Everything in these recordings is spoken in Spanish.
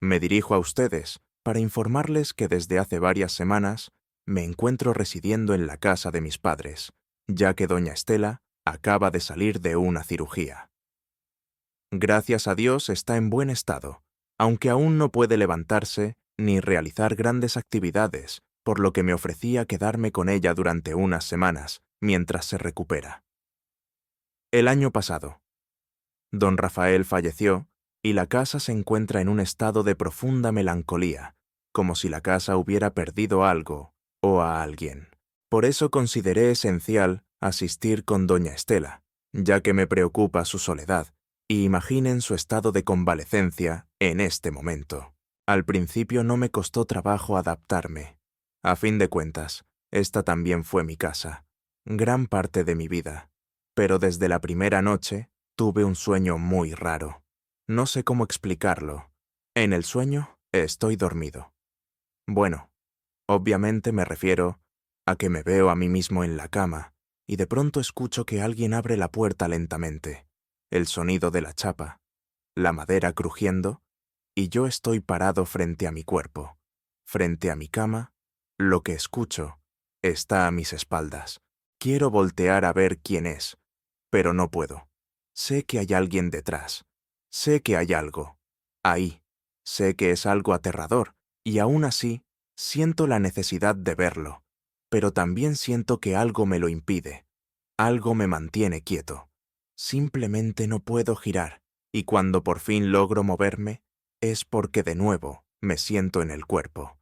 Me dirijo a ustedes para informarles que desde hace varias semanas me encuentro residiendo en la casa de mis padres, ya que doña Estela acaba de salir de una cirugía. Gracias a Dios está en buen estado, aunque aún no puede levantarse ni realizar grandes actividades, por lo que me ofrecía quedarme con ella durante unas semanas, mientras se recupera. El año pasado, don Rafael falleció y la casa se encuentra en un estado de profunda melancolía, como si la casa hubiera perdido algo o a alguien. Por eso consideré esencial asistir con doña Estela, ya que me preocupa su soledad, y imaginen su estado de convalecencia en este momento. Al principio no me costó trabajo adaptarme. A fin de cuentas, esta también fue mi casa, gran parte de mi vida. Pero desde la primera noche tuve un sueño muy raro. No sé cómo explicarlo. En el sueño estoy dormido. Bueno, obviamente me refiero a que me veo a mí mismo en la cama y de pronto escucho que alguien abre la puerta lentamente, el sonido de la chapa, la madera crujiendo, y yo estoy parado frente a mi cuerpo, frente a mi cama. Lo que escucho está a mis espaldas. Quiero voltear a ver quién es, pero no puedo. Sé que hay alguien detrás. Sé que hay algo. Ahí. Sé que es algo aterrador, y aún así, siento la necesidad de verlo. Pero también siento que algo me lo impide. Algo me mantiene quieto. Simplemente no puedo girar, y cuando por fin logro moverme, es porque de nuevo me siento en el cuerpo.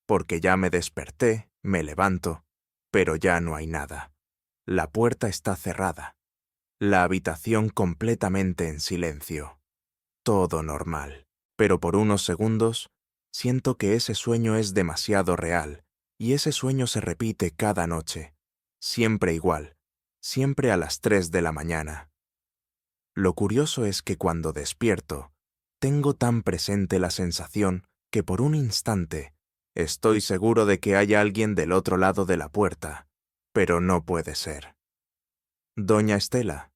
Porque ya me desperté, me levanto, pero ya no hay nada. La puerta está cerrada. La habitación completamente en silencio. Todo normal. Pero por unos segundos, siento que ese sueño es demasiado real, y ese sueño se repite cada noche. Siempre igual. Siempre a las 3 de la mañana. Lo curioso es que cuando despierto, tengo tan presente la sensación que por un instante estoy seguro de que hay alguien del otro lado de la puerta, pero no puede ser. Doña Estela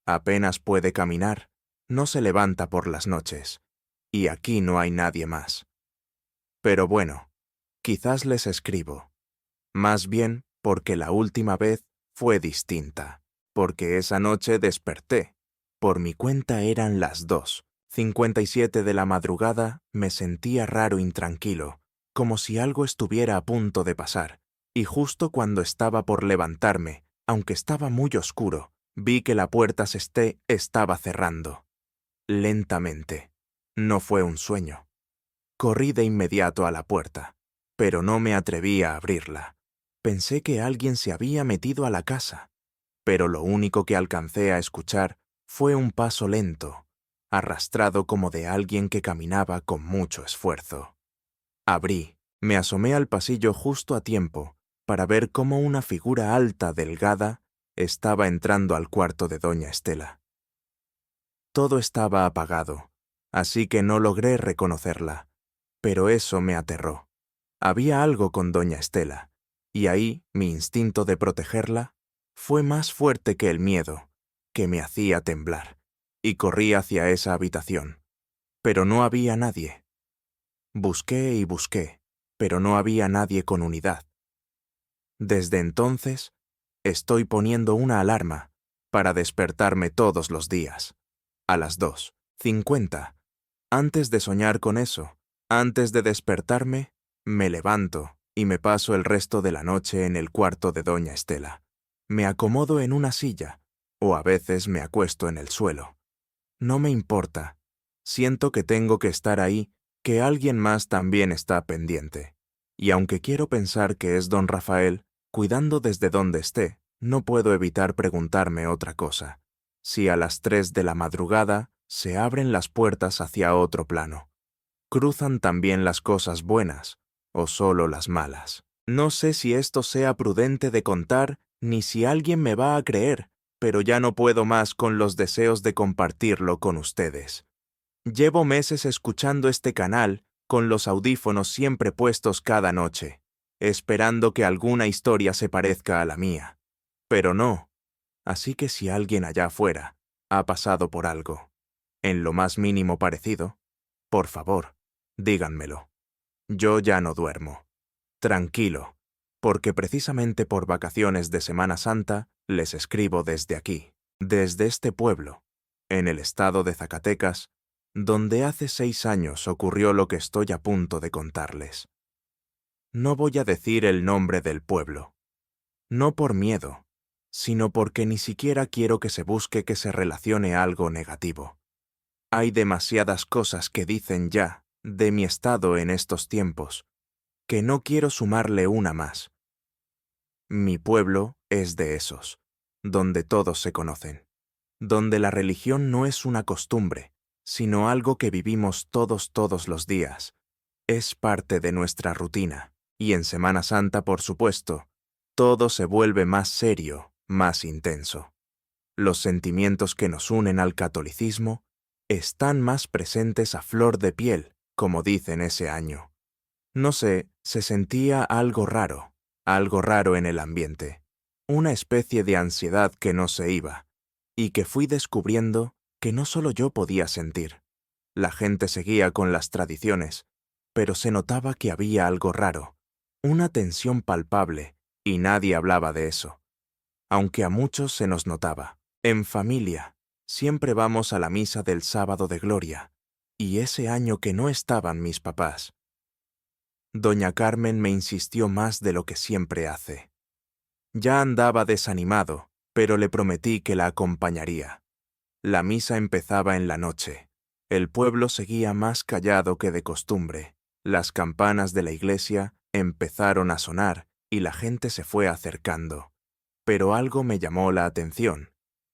apenas puede caminar, no se levanta por las noches, y aquí no hay nadie más. Pero bueno, quizás les escribo. Más bien porque la última vez fue distinta, porque esa noche desperté. Por mi cuenta eran las 2:57 de la madrugada, me sentía raro, intranquilo, como si algo estuviera a punto de pasar, y justo cuando estaba por levantarme, aunque estaba muy oscuro, vi que la puerta estaba cerrando. Lentamente. No fue un sueño. Corrí de inmediato a la puerta, pero no me atreví a abrirla. Pensé que alguien se había metido a la casa, pero lo único que alcancé a escuchar fue un paso lento, arrastrado como de alguien que caminaba con mucho esfuerzo. Abrí, me asomé al pasillo justo a tiempo para ver cómo una figura alta, delgada, estaba entrando al cuarto de doña Estela. Todo estaba apagado, así que no logré reconocerla, pero eso me aterró. Había algo con doña Estela, y ahí mi instinto de protegerla fue más fuerte que el miedo, que me hacía temblar, y corrí hacia esa habitación. Pero no había nadie. Busqué y busqué, pero no había nadie con unidad. Desde entonces, estoy poniendo una alarma para despertarme todos los días, a las 2:50. Antes de soñar con eso, antes de despertarme, me levanto y me paso el resto de la noche en el cuarto de doña Estela. Me acomodo en una silla, o a veces me acuesto en el suelo. No me importa. Siento que tengo que estar ahí, que alguien más también está pendiente. Y aunque quiero pensar que es don Rafael, cuidando desde donde esté, no puedo evitar preguntarme otra cosa. Si a las 3 de la madrugada se abren las puertas hacia otro plano, ¿cruzan también las cosas buenas o solo las malas? No sé si esto sea prudente de contar ni si alguien me va a creer, pero ya no puedo más con los deseos de compartirlo con ustedes. Llevo meses escuchando este canal con los audífonos siempre puestos cada noche, esperando que alguna historia se parezca a la mía. Pero no. Así que si alguien allá afuera ha pasado por algo, en lo más mínimo parecido, por favor, Díganmelo. Yo ya no duermo. Tranquilo, porque precisamente por vacaciones de Semana Santa les escribo desde aquí, desde este pueblo, en el estado de Zacatecas, donde hace 6 años ocurrió lo que estoy a punto de contarles. No voy a decir el nombre del pueblo, no por miedo, sino porque ni siquiera quiero que se busque que se relacione algo negativo. Hay demasiadas cosas que dicen ya de mi estado en estos tiempos, que no quiero sumarle una más. Mi pueblo es de esos, donde todos se conocen, donde la religión no es una costumbre, sino algo que vivimos todos los días. Es parte de nuestra rutina, y en Semana Santa, por supuesto, todo se vuelve más serio, más intenso. Los sentimientos que nos unen al catolicismo están más presentes a flor de piel, como dicen ese año. No sé, se sentía algo raro en el ambiente, una especie de ansiedad que no se iba, y que fui descubriendo que no solo yo podía sentir. La gente seguía con las tradiciones, pero se notaba que había algo raro, una tensión palpable, y nadie hablaba de eso, aunque a muchos se nos notaba. En familia, siempre vamos a la misa del sábado de gloria, y ese año que no estaban mis papás, doña Carmen me insistió más de lo que siempre hace. Ya andaba desanimado, pero le prometí que la acompañaría. La misa empezaba en la noche. El pueblo seguía más callado que de costumbre. Las campanas de la iglesia empezaron a sonar y la gente se fue acercando. Pero algo me llamó la atención.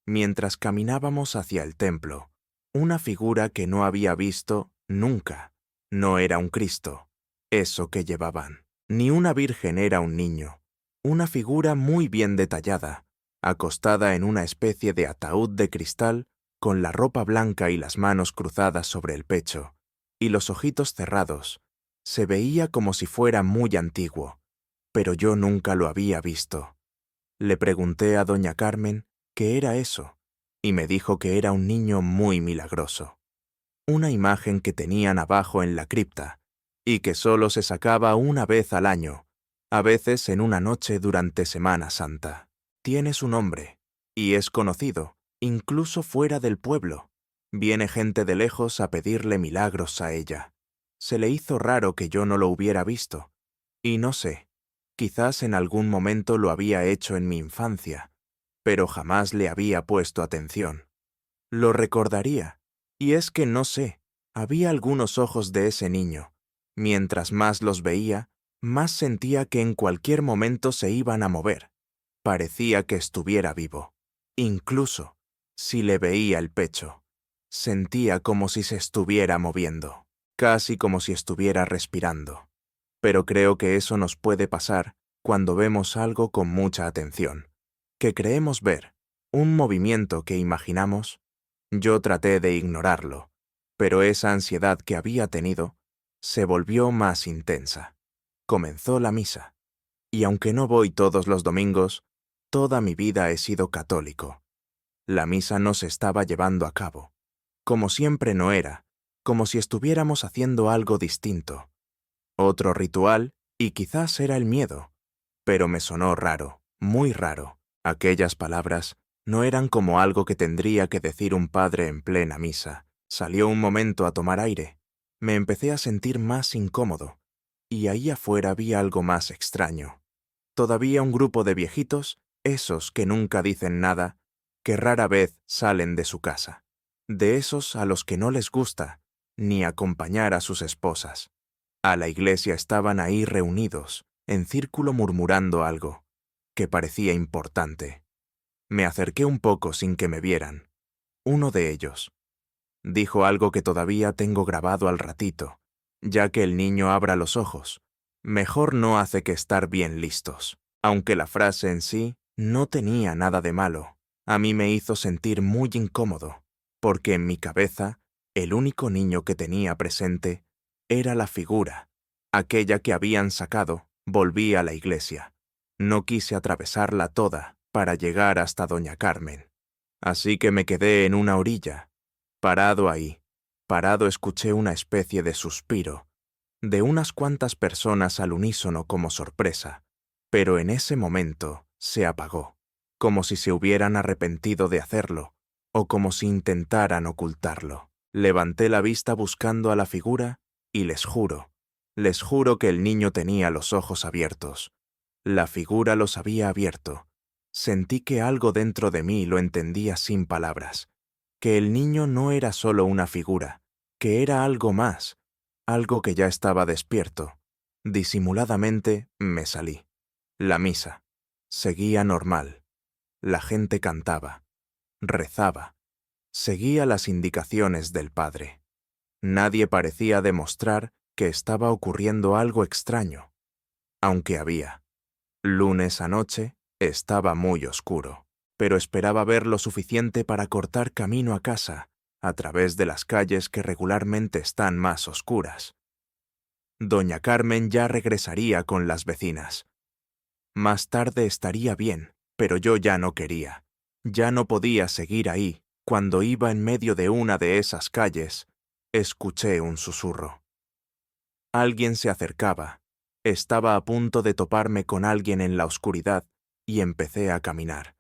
Mientras caminábamos hacia el templo, una figura que no había visto nunca. No era un Cristo, eso que llevaban. Ni una virgen, era un niño. Una figura muy bien detallada, acostada en una especie de ataúd de cristal, con la ropa blanca y las manos cruzadas sobre el pecho, y los ojitos cerrados. Se veía como si fuera muy antiguo, pero yo nunca lo había visto. Le pregunté a doña Carmen qué era eso, y me dijo que era un niño muy milagroso. Una imagen que tenían abajo en la cripta, y que solo se sacaba una vez al año, a veces en una noche durante Semana Santa. Tiene su nombre, y es conocido, incluso fuera del pueblo. Viene gente de lejos a pedirle milagros a ella. Se le hizo raro que yo no lo hubiera visto, y no sé, quizás en algún momento lo había hecho en mi infancia, pero jamás le había puesto atención. Lo recordaría, y es que no sé, había algunos ojos de ese niño. Mientras más los veía, más sentía que en cualquier momento se iban a mover. Parecía que estuviera vivo. Incluso, si le veía el pecho, sentía como si se estuviera moviendo, casi como si estuviera respirando. Pero creo que eso nos puede pasar cuando vemos algo con mucha atención, que creemos ver, un movimiento que imaginamos. Yo traté de ignorarlo, pero esa ansiedad que había tenido se volvió más intensa. Comenzó la misa, y aunque no voy todos los domingos, toda mi vida he sido católico. La misa no se estaba llevando a cabo. Como siempre no era, como si estuviéramos haciendo algo distinto. Otro ritual, y quizás era el miedo, pero me sonó raro, muy raro. Aquellas palabras no eran como algo que tendría que decir un padre en plena misa. Salió un momento a tomar aire. Me empecé a sentir más incómodo, y ahí afuera vi algo más extraño. Todavía un grupo de viejitos, esos que nunca dicen nada, que rara vez salen de su casa. De esos a los que no les gusta ni acompañar a sus esposas. A la iglesia estaban ahí reunidos, en círculo murmurando algo, que parecía importante. Me acerqué un poco sin que me vieran. Uno de ellos dijo algo que todavía tengo grabado al ratito, ya que el niño abra los ojos. Mejor no hace que estar bien listos. Aunque la frase en sí no tenía nada de malo, a mí me hizo sentir muy incómodo, porque en mi cabeza, el único niño que tenía presente era la figura, aquella que habían sacado. Volví a la iglesia. No quise atravesarla toda para llegar hasta doña Carmen. Así que me quedé en una orilla. Parado ahí, parado escuché una especie de suspiro de unas cuantas personas al unísono como sorpresa, pero en ese momento se apagó, como si se hubieran arrepentido de hacerlo, o como si intentaran ocultarlo. Levanté la vista buscando a la figura y les juro que el niño tenía los ojos abiertos. La figura los había abierto. Sentí que algo dentro de mí lo entendía sin palabras, que el niño no era solo una figura, que era algo más, algo que ya estaba despierto. Disimuladamente me salí. La misa seguía normal. La gente cantaba, rezaba, seguía las indicaciones del Padre. Nadie parecía demostrar que estaba ocurriendo algo extraño, aunque había. Lunes anoche estaba muy oscuro, pero esperaba ver lo suficiente para cortar camino a casa, a través de las calles que regularmente están más oscuras. Doña Carmen ya regresaría con las vecinas. Más tarde estaría bien, pero yo ya no quería. Ya no podía seguir ahí. Cuando iba en medio de una de esas calles, escuché un susurro. Alguien se acercaba. Estaba a punto de toparme con alguien en la oscuridad y empecé a caminar.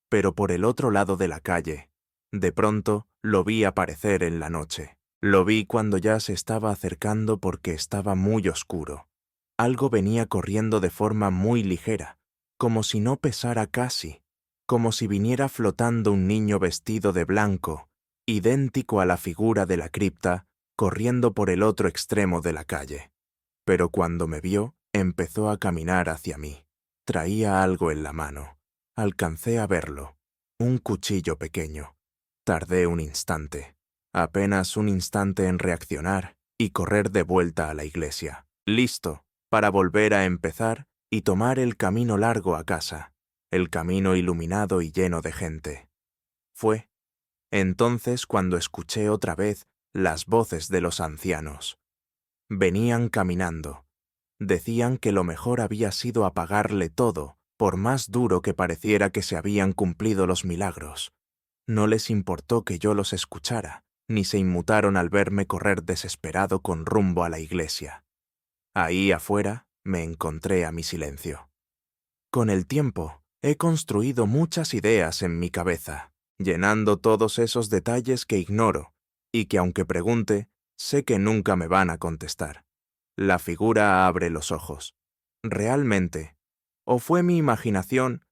Pero por el otro lado de la calle, de pronto lo vi aparecer en la noche. Lo vi cuando ya se estaba acercando porque estaba muy oscuro. Algo venía corriendo de forma muy ligera, como si no pesara casi, como si viniera flotando un niño vestido de blanco, idéntico a la figura de la cripta, corriendo por el otro extremo de la calle. Pero cuando me vio, empezó a caminar hacia mí. Traía algo en la mano. Alcancé a verlo. Un cuchillo pequeño. Tardé un instante. Apenas un instante en reaccionar y correr de vuelta a la iglesia. Listo, para volver a empezar y tomar el camino largo a casa. El camino iluminado y lleno de gente. Fue entonces cuando escuché otra vez las voces de los ancianos. Venían caminando. Decían que lo mejor había sido apagarle todo, por más duro que pareciera que se habían cumplido los milagros. No les importó que yo los escuchara, ni se inmutaron al verme correr desesperado con rumbo a la iglesia. Ahí afuera me encontré a mi silencio. Con el tiempo, he construido muchas ideas en mi cabeza, llenando todos esos detalles que ignoro y que aunque pregunte, sé que nunca me van a contestar. La figura abre los ojos. Realmente, o fue mi imaginación,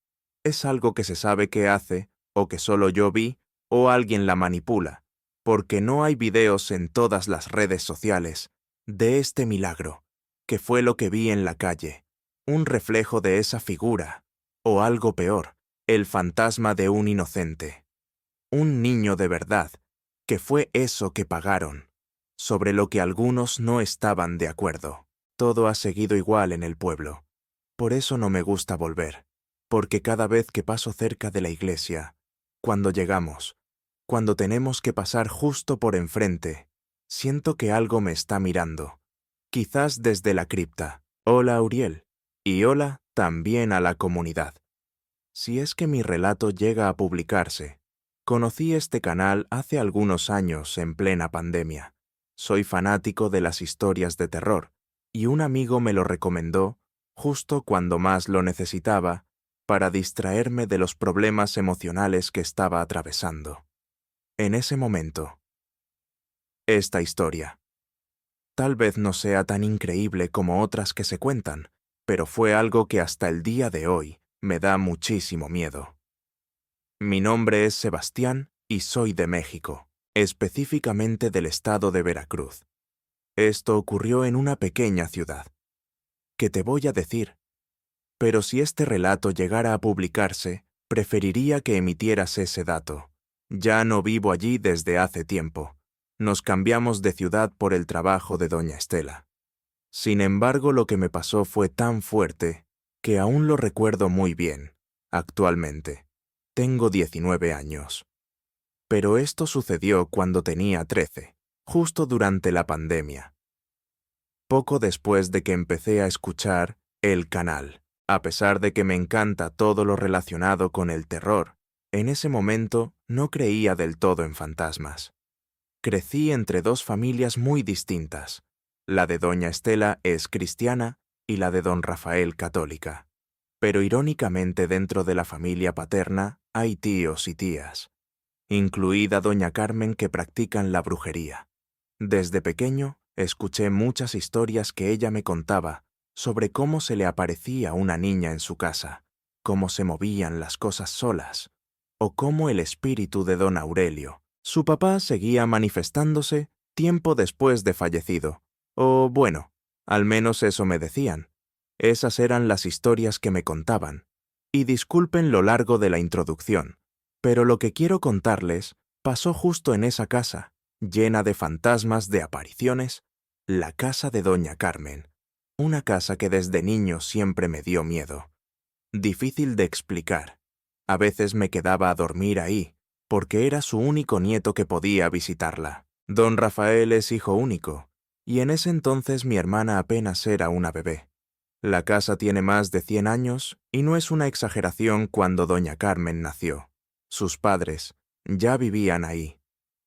es algo que se sabe que hace, o que solo yo vi, o alguien la manipula, porque no hay videos en todas las redes sociales de este milagro, que fue lo que vi en la calle, un reflejo de esa figura, o algo peor, el fantasma de un inocente. Un niño de verdad, que fue eso que pagaron, sobre lo que algunos no estaban de acuerdo. Todo ha seguido igual en el pueblo. Por eso no me gusta volver, porque cada vez que paso cerca de la iglesia, cuando llegamos, cuando tenemos que pasar justo por enfrente, siento que algo me está mirando, quizás desde la cripta. Hola, Uriel, y hola también a la comunidad. Si es que mi relato llega a publicarse, conocí este canal hace algunos años en plena pandemia. Soy fanático de las historias de terror, y un amigo me lo recomendó justo cuando más lo necesitaba para distraerme de los problemas emocionales que estaba atravesando. En ese momento, esta historia. Tal vez no sea tan increíble como otras que se cuentan, pero fue algo que hasta el día de hoy me da muchísimo miedo. Mi nombre es Sebastián y soy de México, específicamente del estado de Veracruz. Esto ocurrió en una pequeña ciudad. ¿Qué te voy a decir? Pero si este relato llegara a publicarse, preferiría que emitieras ese dato. Ya no vivo allí desde hace tiempo. Nos cambiamos de ciudad por el trabajo de doña Estela. Sin embargo, lo que me pasó fue tan fuerte que aún lo recuerdo muy bien, actualmente. Tengo 19 años. Pero esto sucedió cuando tenía 13, justo durante la pandemia. Poco después de que empecé a escuchar el canal. A pesar de que me encanta todo lo relacionado con el terror, en ese momento no creía del todo en fantasmas. Crecí entre dos familias muy distintas. La de doña Estela es cristiana y la de don Rafael católica. Pero irónicamente dentro de la familia paterna hay tíos y tías, incluida doña Carmen, que practican la brujería. Desde pequeño escuché muchas historias que ella me contaba sobre cómo se le aparecía una niña en su casa, cómo se movían las cosas solas, o cómo el espíritu de don Aurelio, su papá, seguía manifestándose tiempo después de fallecido. O bueno, al menos eso me decían. Esas eran las historias que me contaban. Y disculpen lo largo de la introducción, pero lo que quiero contarles pasó justo en esa casa, llena de fantasmas, de apariciones, la casa de doña Carmen, una casa que desde niño siempre me dio miedo. Difícil de explicar. A veces me quedaba a dormir ahí, porque era su único nieto que podía visitarla. Don Rafael es hijo único, y en ese entonces mi hermana apenas era una bebé. La casa tiene más de 100 años y no es una exageración cuando doña Carmen nació. Sus padres ya vivían ahí.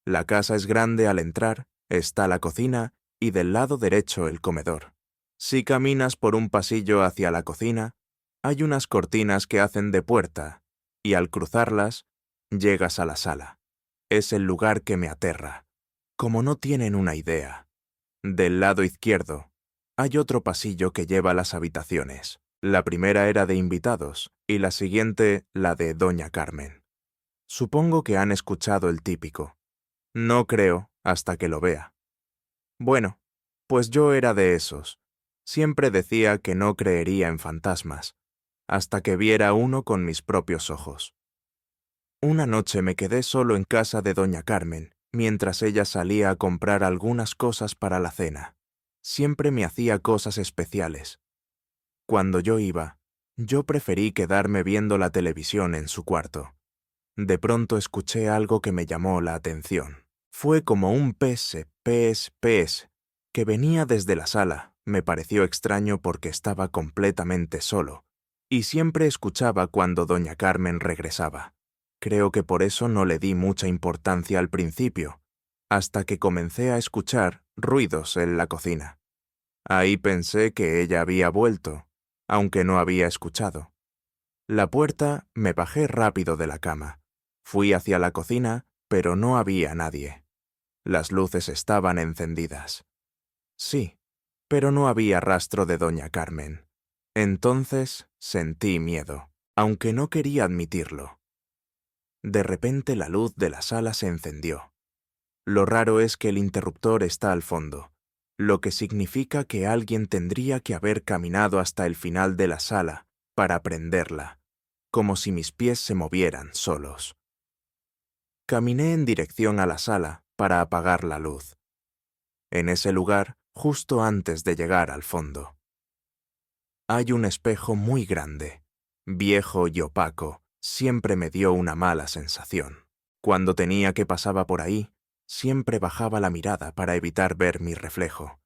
La casa es grande al entrar, está la cocina y del lado derecho el comedor. Si caminas por un pasillo hacia la cocina, hay unas cortinas que hacen de puerta y al cruzarlas, llegas a la sala. Es el lugar que me aterra, como no tienen una idea. Del lado izquierdo, hay otro pasillo que lleva a las habitaciones. La primera era de invitados y la siguiente la de doña Carmen. Supongo que han escuchado el típico. No creo hasta que lo vea. Bueno, pues yo era de esos. Siempre decía que no creería en fantasmas, hasta que viera uno con mis propios ojos. Una noche me quedé solo en casa de doña Carmen, mientras ella salía a comprar algunas cosas para la cena. Siempre me hacía cosas especiales. Cuando yo iba, yo preferí quedarme viendo la televisión en su cuarto. De pronto escuché algo que me llamó la atención. Fue como un pes, que venía desde la sala. Me pareció extraño porque estaba completamente solo, y siempre escuchaba cuando doña Carmen regresaba. Creo que por eso no le di mucha importancia al principio, hasta que comencé a escuchar ruidos en la cocina. Ahí pensé que ella había vuelto, aunque no había escuchado. La puerta, me bajé rápido de la cama. Fui hacia la cocina, pero no había nadie. Las luces estaban encendidas. Sí, pero no había rastro de doña Carmen. Entonces sentí miedo, aunque no quería admitirlo. De repente la luz de la sala se encendió. Lo raro es que el interruptor está al fondo, lo que significa que alguien tendría que haber caminado hasta el final de la sala para prenderla, como si mis pies se movieran solos. Caminé en dirección a la sala para apagar la luz. En ese lugar, justo antes de llegar al fondo, hay un espejo muy grande, viejo y opaco. Siempre me dio una mala sensación. Cuando tenía que pasaba por ahí, siempre bajaba la mirada para evitar ver mi reflejo.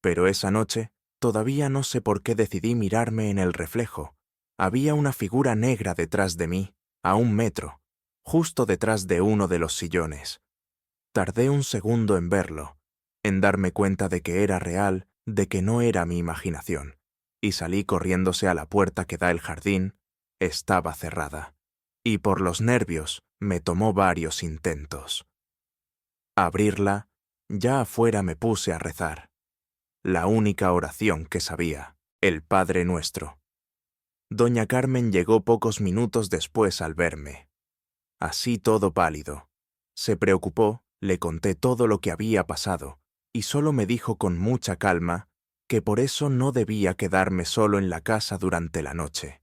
Pero esa noche, todavía no sé por qué decidí mirarme en el reflejo. Había una figura negra detrás de mí, a 1 metro, justo detrás de uno de los sillones. Tardé un segundo en verlo, en darme cuenta de que era real, de que no era mi imaginación, y salí corriéndose a la puerta que da al jardín. Estaba cerrada, y por los nervios me tomó varios intentos. Abrirla, ya afuera me puse a rezar. La única oración que sabía, el Padre Nuestro. Doña Carmen llegó pocos minutos después al verme. Así todo pálido. Se preocupó, le conté todo lo que había pasado, y solo me dijo con mucha calma que por eso no debía quedarme solo en la casa durante la noche.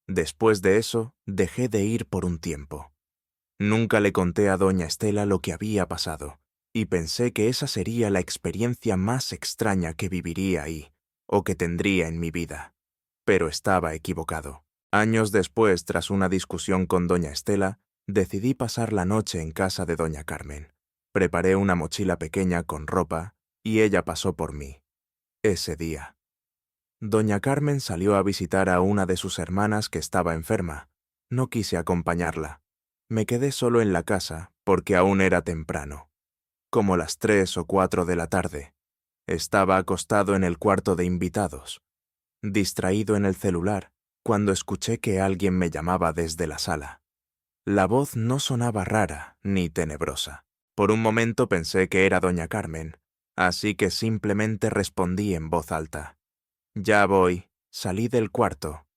Después de eso, dejé de ir por un tiempo. Nunca le conté a doña Estela lo que había pasado, y pensé que esa sería la experiencia más extraña que viviría ahí, o que tendría en mi vida. Pero estaba equivocado. Años después, tras una discusión con doña Estela, decidí pasar la noche en casa de doña Carmen. Preparé una mochila pequeña con ropa, y ella pasó por mí. Ese día. Doña Carmen salió a visitar a una de sus hermanas que estaba enferma. No quise acompañarla. Me quedé solo en la casa porque aún era temprano, como las 3 o 4 de la tarde. Estaba acostado en el cuarto de invitados, distraído en el celular, cuando escuché que alguien me llamaba desde la sala. La voz no sonaba rara ni tenebrosa. Por un momento pensé que era doña Carmen, así que simplemente respondí en voz alta. Ya voy. Salí del cuarto,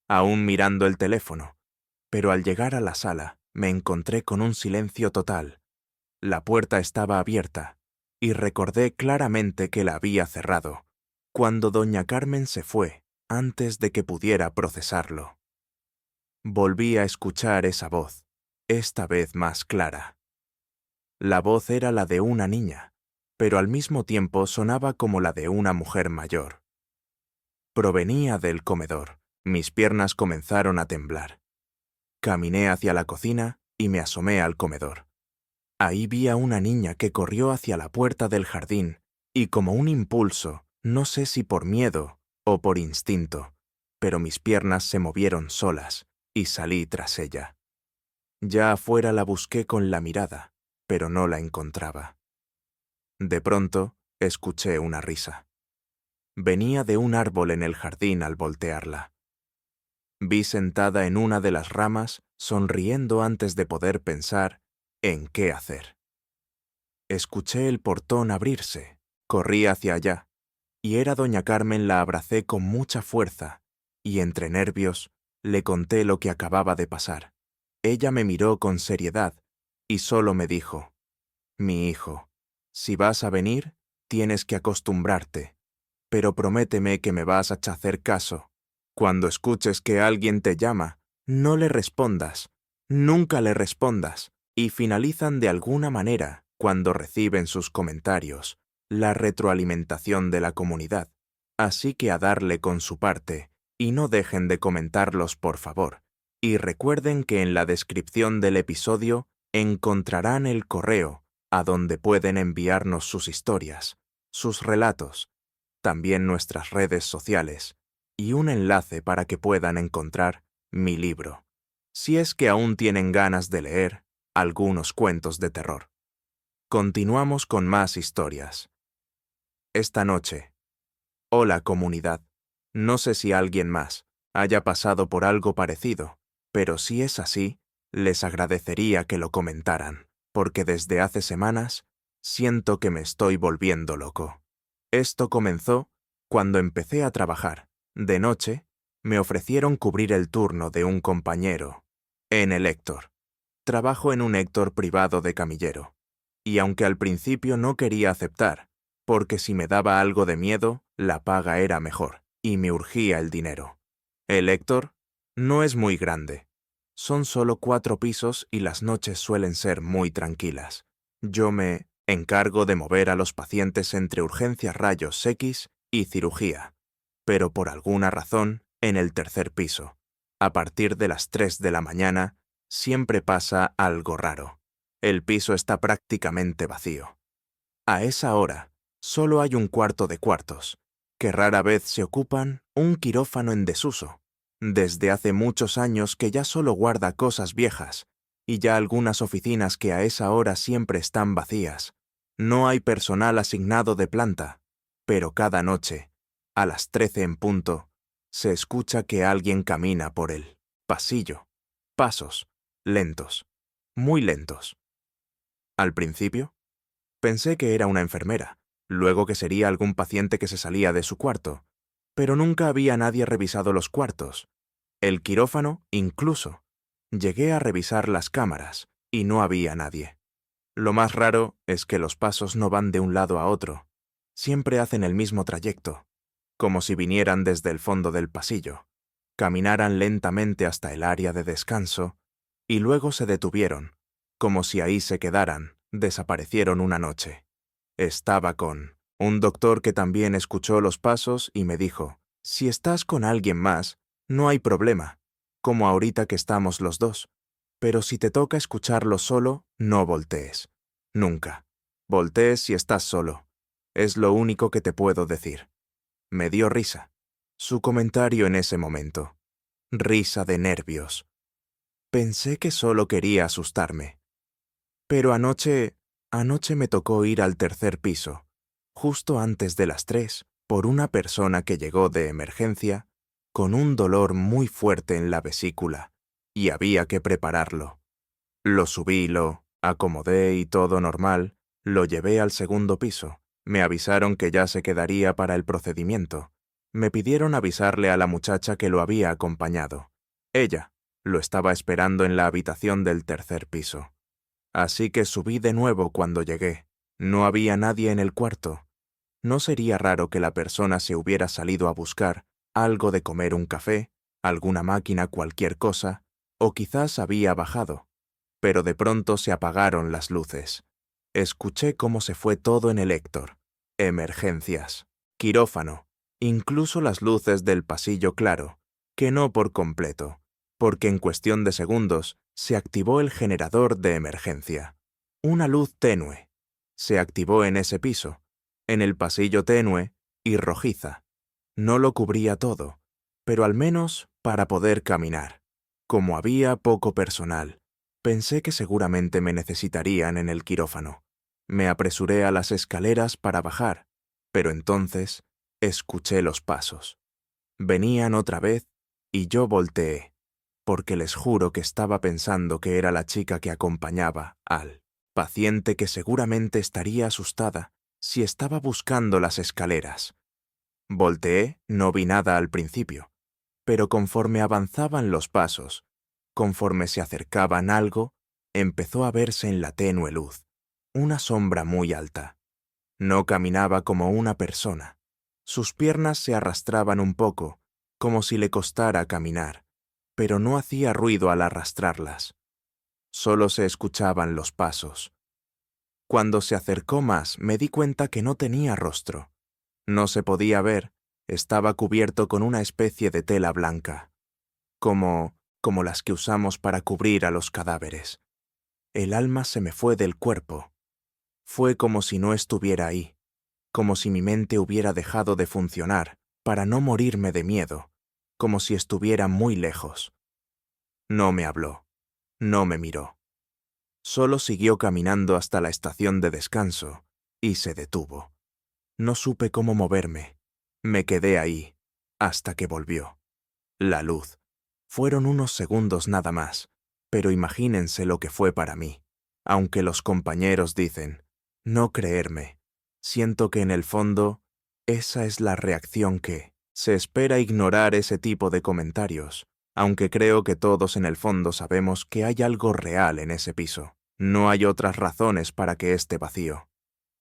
aún mirando el teléfono, pero al llegar a la sala me encontré con un silencio total. La puerta estaba abierta, y recordé claramente que la había cerrado, cuando doña Carmen se fue, antes de que pudiera procesarlo. Volví a escuchar esa voz, esta vez más clara. La voz era la de una niña, pero al mismo tiempo sonaba como la de una mujer mayor. Provenía del comedor. Mis piernas comenzaron a temblar. Caminé hacia la cocina y me asomé al comedor. Ahí vi a una niña que corrió hacia la puerta del jardín y como un impulso, no sé si por miedo o por instinto, pero mis piernas se movieron solas y salí tras ella. Ya afuera la busqué con la mirada, pero no la encontraba. De pronto, escuché una risa. Venía de un árbol en el jardín al voltearla. Vi sentada en una de las ramas, sonriendo antes de poder pensar en qué hacer. Escuché el portón abrirse, corrí hacia allá, y era doña Carmen. La abracé con mucha fuerza, y entre nervios le conté lo que acababa de pasar. Ella me miró con seriedad, y solo me dijo, «Mi hijo, si vas a venir, tienes que acostumbrarte, pero prométeme que me vas a hacer caso. Cuando escuches que alguien te llama, no le respondas, nunca le respondas», y finalizan de alguna manera cuando reciben sus comentarios, la retroalimentación de la comunidad. Así que a darle con su parte, y no dejen de comentarlos por favor. Y recuerden que en la descripción del episodio encontrarán el correo a donde pueden enviarnos sus historias, sus relatos, también nuestras redes sociales, y un enlace para que puedan encontrar mi libro, si es que aún tienen ganas de leer algunos cuentos de terror. Continuamos con más historias. Esta noche. Hola comunidad. No sé si alguien más haya pasado por algo parecido, pero si es así, les agradecería que lo comentaran, porque desde hace semanas siento que me estoy volviendo loco. Esto comenzó cuando empecé a trabajar. De noche, me ofrecieron cubrir el turno de un compañero en el Héctor. Trabajo en un Héctor privado de camillero. Y aunque al principio no quería aceptar, porque si me daba algo de miedo, la paga era mejor, y me urgía el dinero. El Héctor no es muy grande. Son solo 4 pisos y las noches suelen ser muy tranquilas. Yo me encargo de mover a los pacientes entre urgencias rayos X y cirugía, pero por alguna razón, en el 3er piso, a partir de las 3 de la mañana, siempre pasa algo raro. El piso está prácticamente vacío. A esa hora, solo hay un cuarto de cuartos, que rara vez se ocupan, un quirófano en desuso, desde hace muchos años que ya solo guarda cosas viejas, y ya algunas oficinas que a esa hora siempre están vacías. No hay personal asignado de planta, pero cada noche, a las 13 en punto, se escucha que alguien camina por el pasillo. Pasos, lentos, muy lentos. Al principio, pensé que era una enfermera, luego que sería algún paciente que se salía de su cuarto, pero nunca había nadie revisado los cuartos. El quirófano, incluso. Llegué a revisar las cámaras y no había nadie. Lo más raro es que los pasos no van de un lado a otro. Siempre hacen el mismo trayecto, como si vinieran desde el fondo del pasillo, caminaran lentamente hasta el área de descanso y luego se detuvieron, como si ahí se quedaran, desaparecieron una noche. Estaba con un doctor que también escuchó los pasos y me dijo, si estás con alguien más, no hay problema, como ahorita que estamos los dos, pero si te toca escucharlo solo, no voltees. Nunca. Voltees si estás solo. Es lo único que te puedo decir. Me dio risa. Su comentario en ese momento. Risa de nervios. Pensé que solo quería asustarme. Pero anoche me tocó ir al 3er piso, justo antes de las 3, por una persona que llegó de emergencia con un dolor muy fuerte en la vesícula y había que prepararlo. Lo subí, lo acomodé y todo normal, lo llevé al segundo piso. Me avisaron que ya se quedaría para el procedimiento. Me pidieron avisarle a la muchacha que lo había acompañado. Ella lo estaba esperando en la habitación del tercer piso. Así que subí de nuevo cuando llegué. No había nadie en el cuarto. No sería raro que la persona se hubiera salido a buscar algo de comer, un café, alguna máquina, cualquier cosa, o quizás había bajado. Pero de pronto se apagaron las luces. Escuché cómo se fue todo en el Héctor. Emergencias, quirófano, incluso las luces del pasillo claro, que no por completo, porque en cuestión de segundos se activó el generador de emergencia. Una luz tenue. Se activó en ese piso, en el pasillo tenue y rojiza. No lo cubría todo, pero al menos para poder caminar. Como había poco personal, pensé que seguramente me necesitarían en el quirófano. Me apresuré a las escaleras para bajar, pero entonces escuché los pasos. Venían otra vez y yo volteé, porque les juro que estaba pensando que era la chica que acompañaba al paciente, que seguramente estaría asustada si estaba buscando las escaleras. Volteé, no vi nada al principio, pero conforme avanzaban los pasos, conforme se acercaban algo, empezó a verse en la tenue luz, una sombra muy alta. No caminaba como una persona. Sus piernas se arrastraban un poco, como si le costara caminar, pero no hacía ruido al arrastrarlas. Solo se escuchaban los pasos. Cuando se acercó más, me di cuenta que no tenía rostro. No se podía ver, estaba cubierto con una especie de tela blanca, como las que usamos para cubrir a los cadáveres. El alma se me fue del cuerpo. Fue como si no estuviera ahí, como si mi mente hubiera dejado de funcionar para no morirme de miedo, como si estuviera muy lejos. No me habló, no me miró. Solo siguió caminando hasta la estación de descanso y se detuvo. No supe cómo moverme. Me quedé ahí, hasta que volvió. La luz. Fueron unos segundos nada más, pero imagínense lo que fue para mí. Aunque los compañeros dicen, no creerme, siento que en el fondo, esa es la reacción que se espera. Ignorar ese tipo de comentarios, aunque creo que todos en el fondo sabemos que hay algo real en ese piso. No hay otras razones para que esté vacío.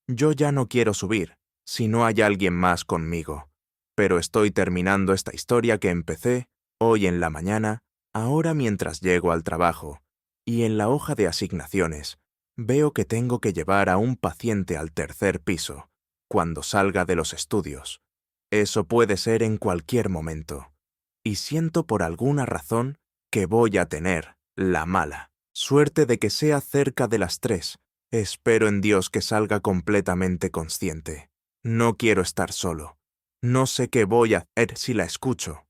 Yo ya no quiero subir, si no hay alguien más conmigo. Pero estoy terminando esta historia que empecé hoy en la mañana, ahora mientras llego al trabajo, y en la hoja de asignaciones veo que tengo que llevar a un paciente al tercer piso, cuando salga de los estudios. Eso puede ser en cualquier momento. Y siento por alguna razón que voy a tener la mala suerte de que sea cerca de las 3. Espero en Dios que salga completamente consciente. No quiero estar solo. No sé qué voy a hacer si la escucho.